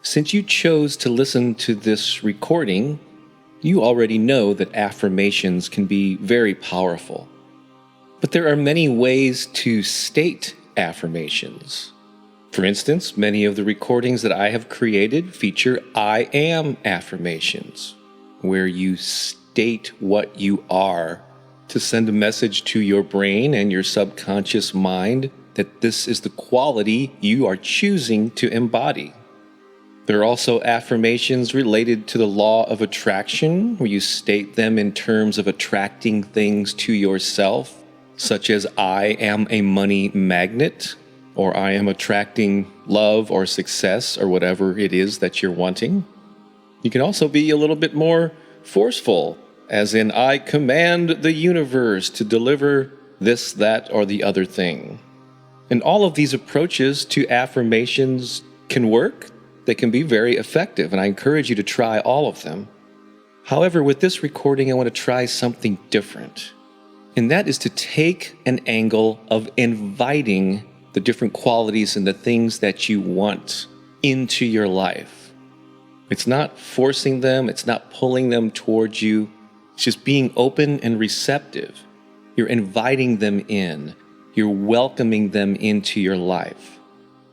Since you chose to listen to this recording, you already know that affirmations can be very powerful. But there are many ways to state affirmations. For instance, many of the recordings that I have created feature I am affirmations, where you state what you are to send a message to your brain and your subconscious mind that this is the quality you are choosing to embody. There are also affirmations related to the law of attraction, where you state them in terms of attracting things to yourself, such as I am a money magnet, or I am attracting love or success, or whatever it is that you're wanting. You can also be a little bit more forceful, as in I command the universe to deliver this, that, or the other thing. And all of these approaches to affirmations can work. They can be very effective, and I encourage you to try all of them. However, with this recording, I want to try something different. And that is to take an angle of inviting the different qualities and the things that you want into your life. It's not forcing them, it's not pulling them towards you. It's just being open and receptive. You're inviting them in. You're welcoming them into your life.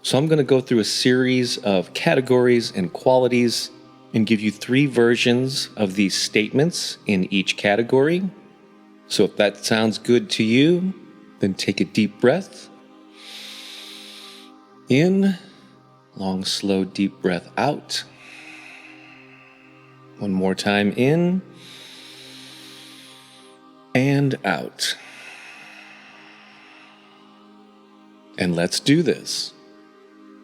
So I'm going to go through a series of categories and qualities and give you 3 versions of these statements in each category. So if that sounds good to you, then take a deep breath. In, long, slow, deep breath out. One more time in and out. And let's do this.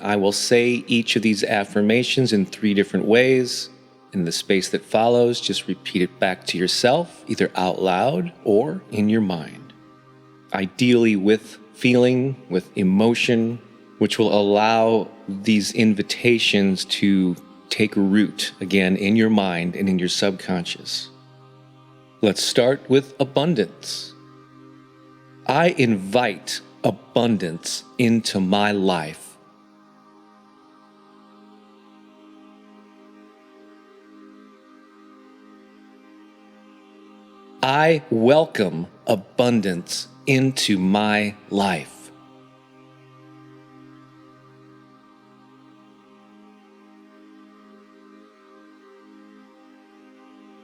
I will say each of these affirmations in 3 different ways. In the space that follows, just repeat it back to yourself, either out loud or in your mind. Ideally with feeling, with emotion, which will allow these invitations to take root again in your mind and in your subconscious. Let's start with abundance. I invite abundance into my life. I welcome abundance into my life.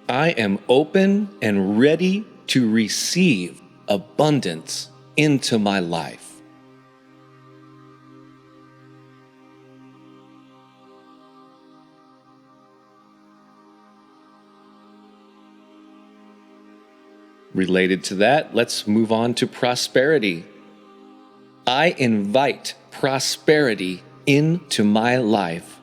I am open and ready to receive abundance into my life. Related to that, let's move on to prosperity. I invite prosperity into my life.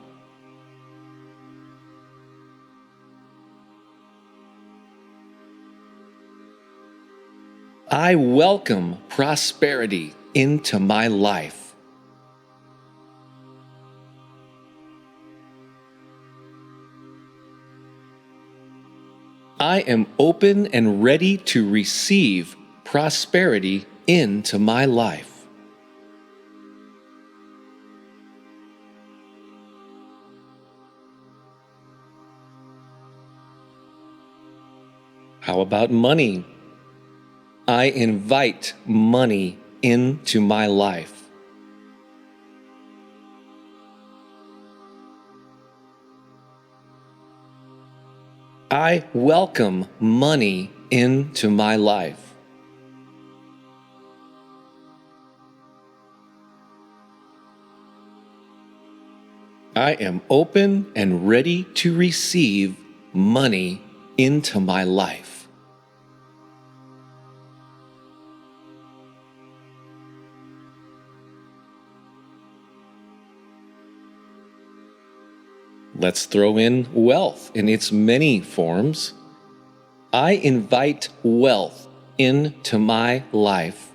I welcome prosperity into my life. I am open and ready to receive prosperity into my life. How about money? I invite money into my life. I welcome money into my life. I am open and ready to receive money into my life. Let's throw in wealth in its many forms. I invite wealth into my life.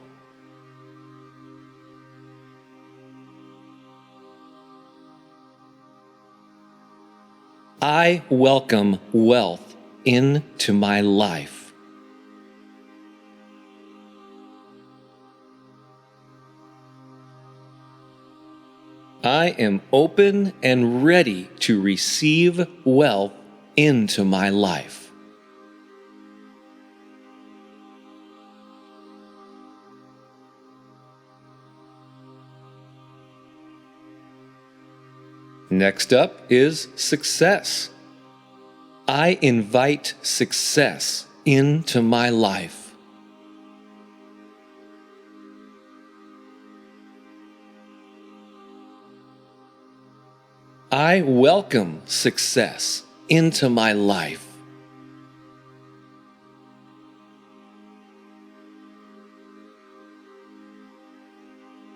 I welcome wealth into my life. I am open and ready to receive wealth into my life. Next up is success. I invite success into my life. I welcome success into my life.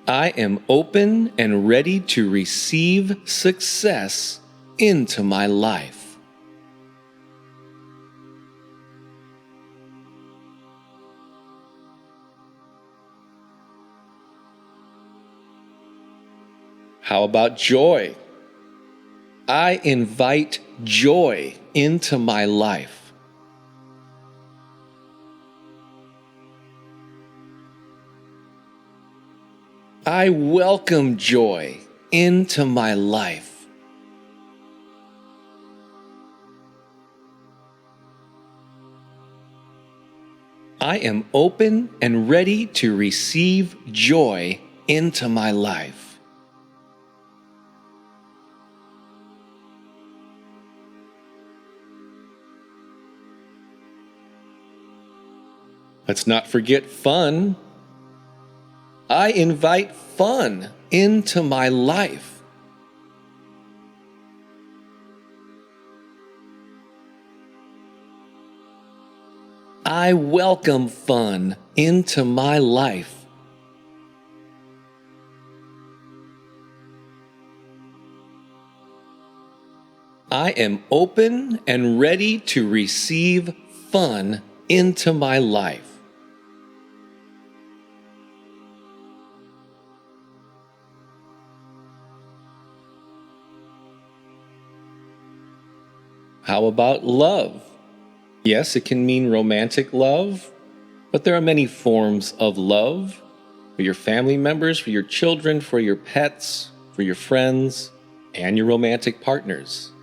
I am open and ready to receive success into my life. How about joy? I invite joy into my life. I welcome joy into my life. I am open and ready to receive joy into my life. Let's not forget fun. I invite fun into my life. I welcome fun into my life. I am open and ready to receive fun into my life. How about love? Yes, it can mean romantic love, but there are many forms of love for your family members, for your children, for your pets, for your friends, and your romantic partners.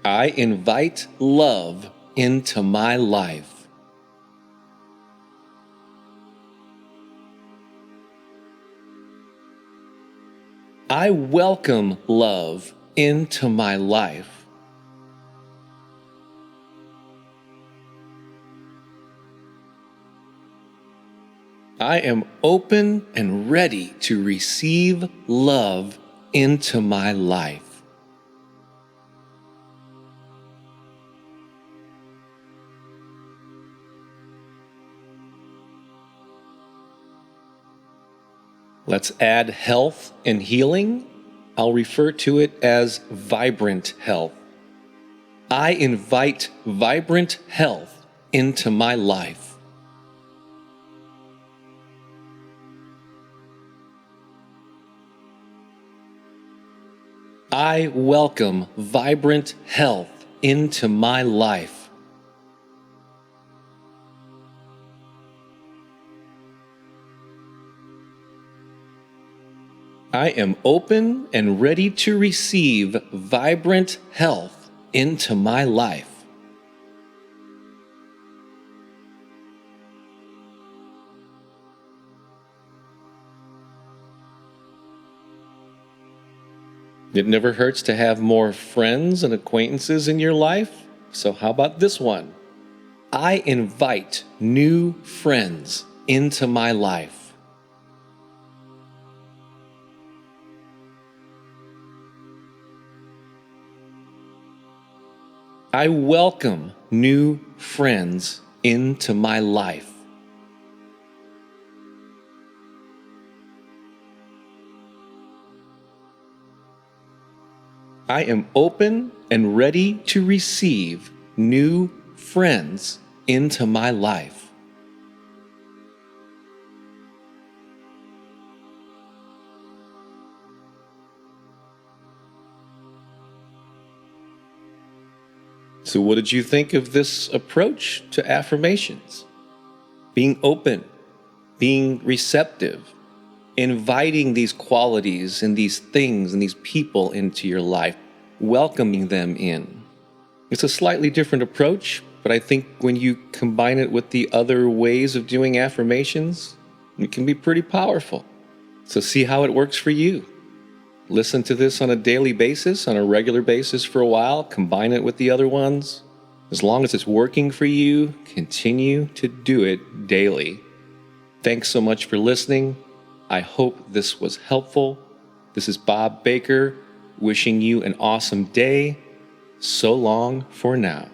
I invite love into my life. I welcome love into my life. I am open and ready to receive love into my life. Let's add health and healing. I'll refer to it as vibrant health. I invite vibrant health into my life. I welcome vibrant health into my life. I am open and ready to receive vibrant health into my life. It never hurts to have more friends and acquaintances in your life, so how about this one? I invite new friends into my life. I welcome new friends into my life. I am open and ready to receive new friends into my life. So, what did you think of this approach to affirmations? Being open, being receptive, inviting these qualities and these things and these people into your life, welcoming them in. It's a slightly different approach, but I think when you combine it with the other ways of doing affirmations, it can be pretty powerful. So see how it works for you. Listen to this on a daily basis, on a regular basis for a while, combine it with the other ones. As long as it's working for you, continue to do it daily. Thanks so much for listening. I hope this was helpful. This is Bob Baker, wishing you an awesome day. So long for now.